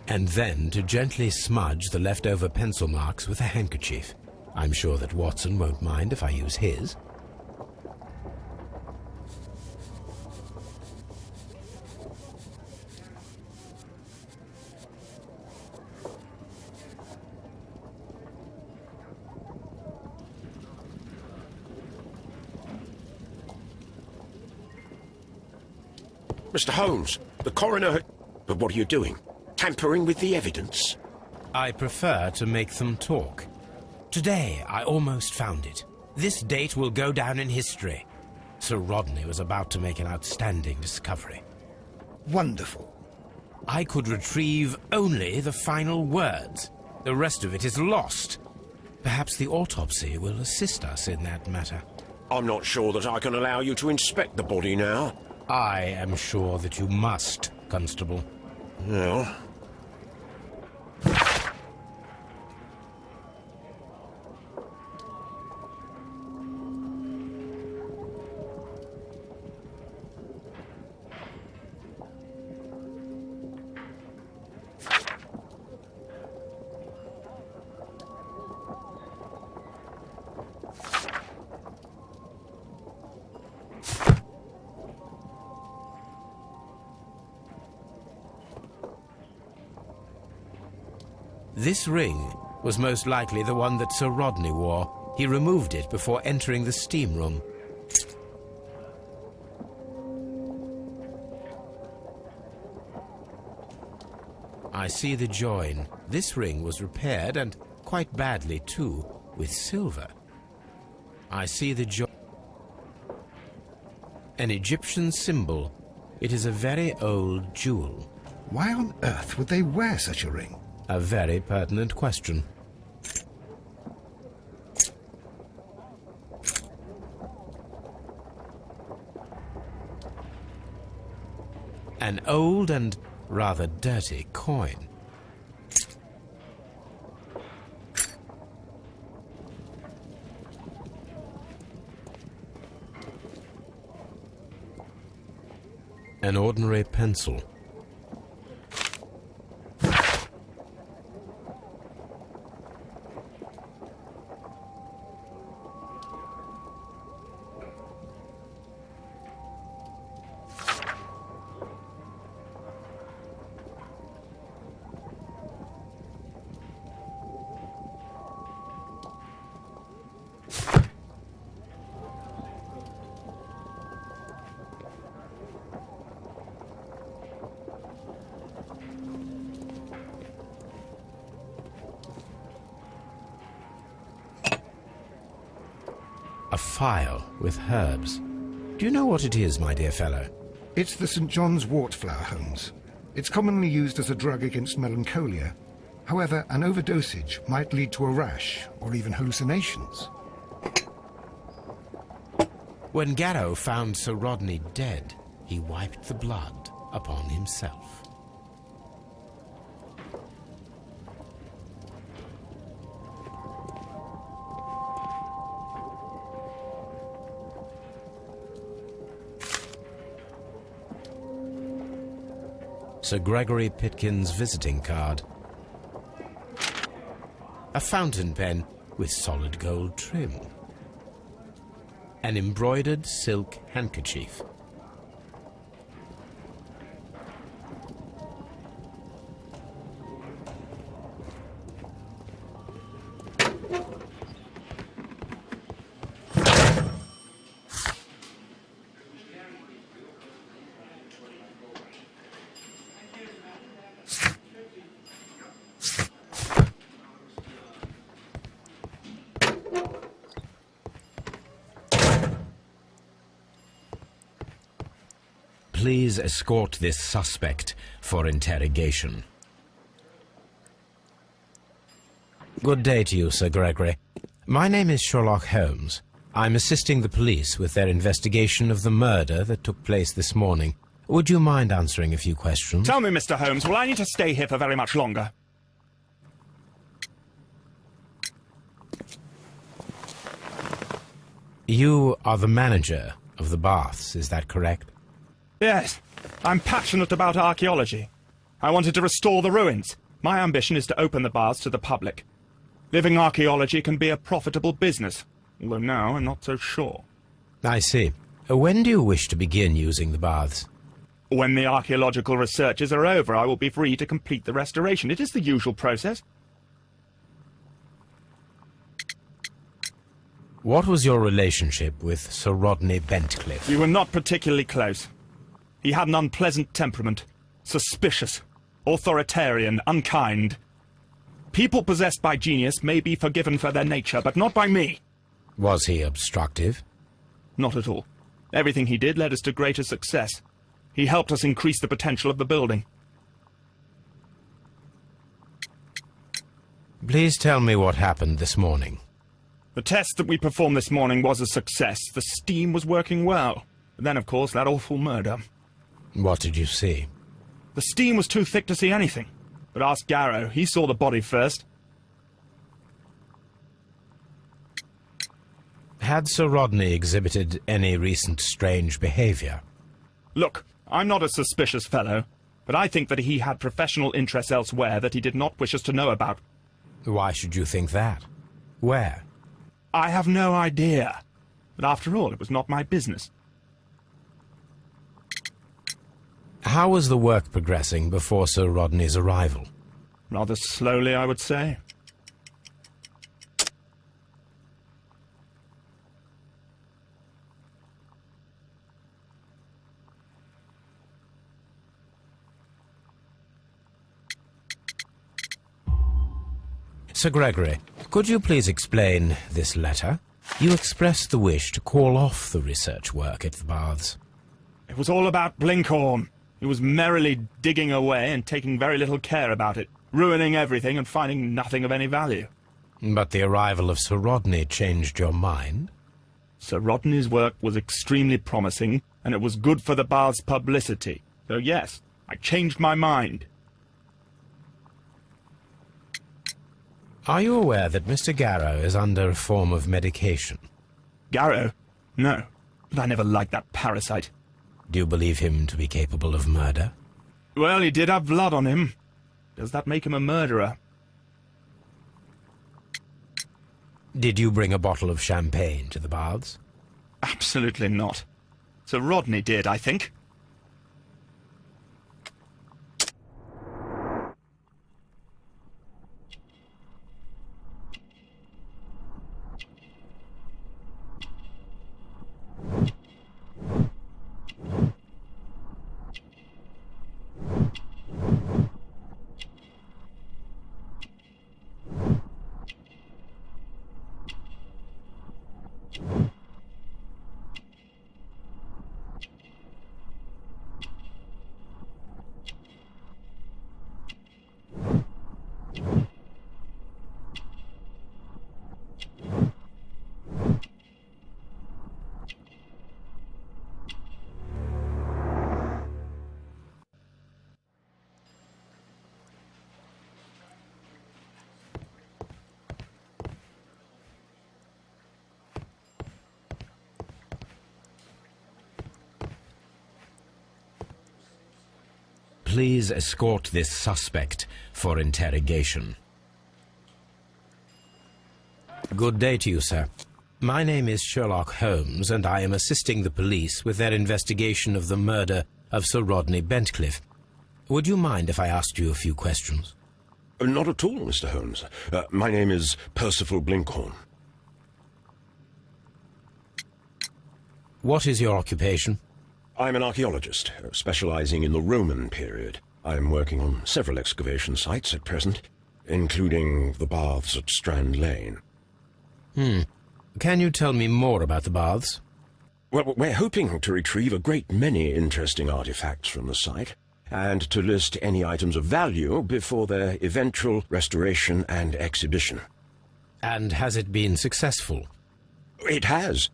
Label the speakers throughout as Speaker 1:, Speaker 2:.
Speaker 1: and then to gently smudge the leftover pencil marks with a handkerchief. I'm sure that Watson won't mind if I use his.
Speaker 2: Mr. Holmes, the coroner... But what are you doing? Tampering with the evidence?
Speaker 1: I prefer to make them talk. Today, I almost found it. This date will go down in history. Sir Rodney was about to make an outstanding discovery.
Speaker 3: Wonderful.
Speaker 1: I could retrieve only the final words. The rest of it is lost. Perhaps the autopsy will assist us in that matter.
Speaker 2: I'm not sure that I can allow you to inspect the body now.
Speaker 1: I am sure that you must, Constable.
Speaker 2: Well...
Speaker 1: This ring was most likely the one that Sir Rodney wore. He removed it before entering the steam room. I see the join. This ring was repaired, and quite badly too, with silver. I see the join. An Egyptian symbol. It is a very old jewel.
Speaker 3: Why on earth would they wear such a ring?
Speaker 1: A very pertinent question. An old and rather dirty coin. An ordinary pencil. A phial with herbs. Do you know what it is, my dear fellow?
Speaker 3: It's the St. John's wort flower, Holmes. It's commonly used as a drug against melancholia. However, an overdosage might lead to a rash or even hallucinations.
Speaker 1: When Garrow found Sir Rodney dead, he wiped the blood upon himself. Sir Gregory Pitkin's visiting card. A fountain pen with solid gold trim. An embroidered silk handkerchief. Please escort this suspect for interrogation. Good day to you, Sir Gregory. My name is Sherlock Holmes. I'm assisting the police with their investigation of the murder that took place this morning. Would you mind answering a few questions?
Speaker 4: Tell me, Mr. Holmes, will I need to stay here for very much longer?
Speaker 1: You are the manager of the baths, is that correct?
Speaker 4: Yes, I'm passionate about archaeology. I wanted to restore the ruins. My ambition is to open the baths to the public. Living archaeology can be a profitable business, although now I'm not so sure.
Speaker 1: I see. When do you wish to begin using the baths?
Speaker 4: When the archaeological researches are over, I will be free to complete the restoration. It is the usual process.
Speaker 1: What was your relationship with Sir Rodney Bentcliffe?
Speaker 4: We were not particularly close. He had an unpleasant temperament, suspicious, authoritarian, unkind. People possessed by genius may be forgiven for their nature, but not by me.
Speaker 1: Was he obstructive?
Speaker 4: Not at all. Everything he did led us to greater success. He helped us increase the potential of the building.
Speaker 1: Please tell me what happened this morning.
Speaker 4: The test that we performed this morning was a success. The steam was working well. But then, of course, that awful murder.
Speaker 1: What did you see?
Speaker 4: The steam was too thick to see anything. But ask Garrow. He saw the body first.
Speaker 1: Had Sir Rodney exhibited any recent strange behavior?
Speaker 4: Look, I'm not a suspicious fellow, but I think that he had professional interests elsewhere that he did not wish us to know about.
Speaker 1: Why should you think that? Where?
Speaker 4: I have no idea. But after all, it was not my business.
Speaker 1: How was the work progressing before Sir Rodney's arrival?
Speaker 4: Rather slowly, I would say.
Speaker 1: Sir Gregory, could you please explain this letter? You expressed the wish to call off the research work at the baths.
Speaker 4: It was all about Blinkhorn. He was merrily digging away and taking very little care about it, ruining everything and finding nothing of any value.
Speaker 1: But the arrival of Sir Rodney changed your mind?
Speaker 4: Sir Rodney's work was extremely promising, and it was good for the bath's publicity. So yes, I changed my mind.
Speaker 1: Are you aware that Mr. Garrow is under a form of medication?
Speaker 4: Garrow? No, but I never liked that parasite.
Speaker 1: Do you believe him to be capable of murder?
Speaker 4: Well, he did have blood on him. Does that make him a murderer?
Speaker 1: Did you bring a bottle of champagne to the baths?
Speaker 4: Absolutely not. Sir Rodney did, I think.
Speaker 1: Please escort this suspect for interrogation. Good day to you, sir. My name is Sherlock Holmes, and I am assisting the police with their investigation of the murder of Sir Rodney Bentcliffe. Would you mind if I asked you a few questions?
Speaker 2: Not at all, Mr. Holmes. My name is Percival Blinkhorn.
Speaker 1: What is your occupation?
Speaker 2: I'm an archaeologist, specializing in the Roman period. I'm working on several excavation sites at present, including the baths at Strand Lane.
Speaker 1: Can you tell me more about the baths?
Speaker 2: Well, we're hoping to retrieve a great many interesting artifacts from the site, and to list any items of value before their eventual restoration and exhibition.
Speaker 1: And has it been successful?
Speaker 2: It has,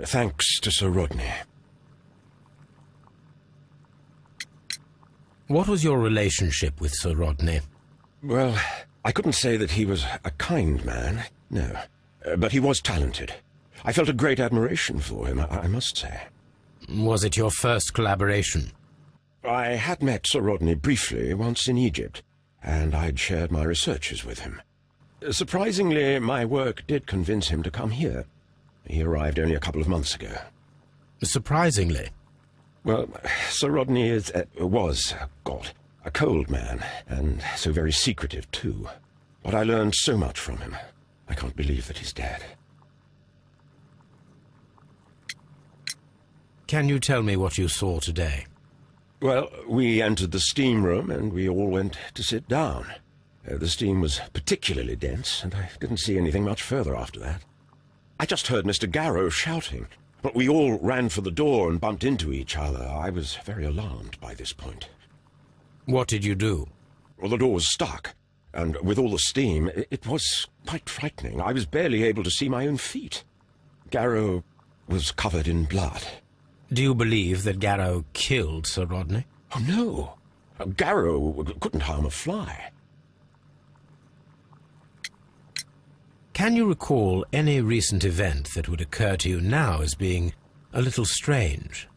Speaker 2: thanks to Sir Rodney.
Speaker 1: What was your relationship with Sir Rodney?
Speaker 2: Well, I couldn't say that he was a kind man, no. But he was talented. I felt a great admiration for him, I must say.
Speaker 1: Was it your first collaboration?
Speaker 2: I had met Sir Rodney briefly once in Egypt, and I'd shared my researches with him. Surprisingly, my work did convince him to come here. He arrived only a couple of months ago.
Speaker 1: Surprisingly?
Speaker 2: Well, Sir Rodney was a cold man, and so very secretive, too. But I learned so much from him. I can't believe that he's dead.
Speaker 1: Can you tell me what you saw today?
Speaker 2: Well, we entered the steam room, and we all went to sit down. The steam was particularly dense, and I didn't see anything much further after that. I just heard Mr. Garrow shouting, but we all ran for the door and bumped into each other. I was very alarmed by this point.
Speaker 1: What did you do?
Speaker 2: Well, the door was stuck, and with all the steam, it was quite frightening. I was barely able to see my own feet. Garrow was covered in blood.
Speaker 1: Do you believe that Garrow killed Sir Rodney?
Speaker 2: Oh, no. Garrow couldn't harm a fly.
Speaker 1: Can you recall any recent event that would occur to you now as being a little strange?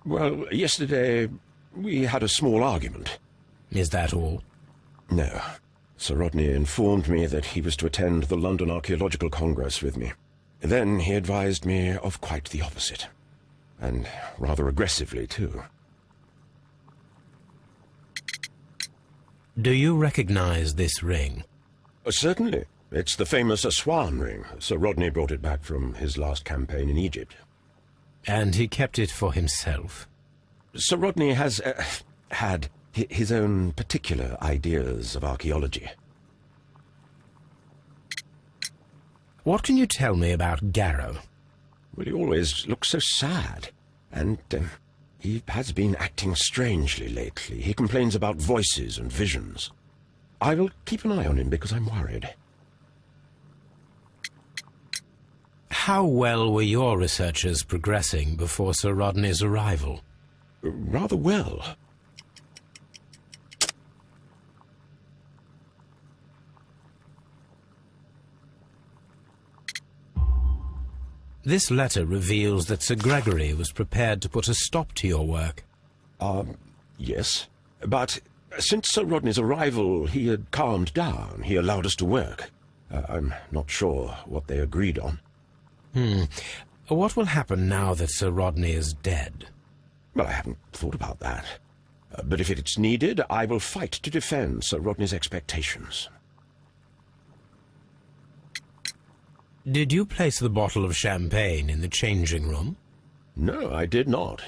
Speaker 2: Well, yesterday we had a small argument.
Speaker 1: Is that all?
Speaker 2: No. Sir Rodney informed me that he was to attend the London Archaeological Congress with me. Then he advised me of quite the opposite. And rather aggressively, too.
Speaker 1: Do you recognize this ring?
Speaker 2: Certainly. It's the famous Aswan ring. Sir Rodney brought it back from his last campaign in Egypt.
Speaker 1: And he kept it for himself?
Speaker 2: Sir Rodney has had his own particular ideas of archaeology.
Speaker 1: What can you tell me about Garrow?
Speaker 2: Well, he always looks so sad, and he has been acting strangely lately. He complains about voices and visions. I will keep an eye on him because I'm worried.
Speaker 1: How well were your researchers progressing before Sir Rodney's arrival?
Speaker 2: Rather well.
Speaker 1: This letter reveals that Sir Gregory was prepared to put a stop to your work.
Speaker 2: Yes. But since Sir Rodney's arrival, he had calmed down. He allowed us to work. I'm not sure what they agreed on.
Speaker 1: What will happen now that Sir Rodney is dead?
Speaker 2: Well, I haven't thought about that. But if it's needed, I will fight to defend Sir Rodney's expectations.
Speaker 1: Did you place the bottle of champagne in the changing room?
Speaker 2: No, I did not.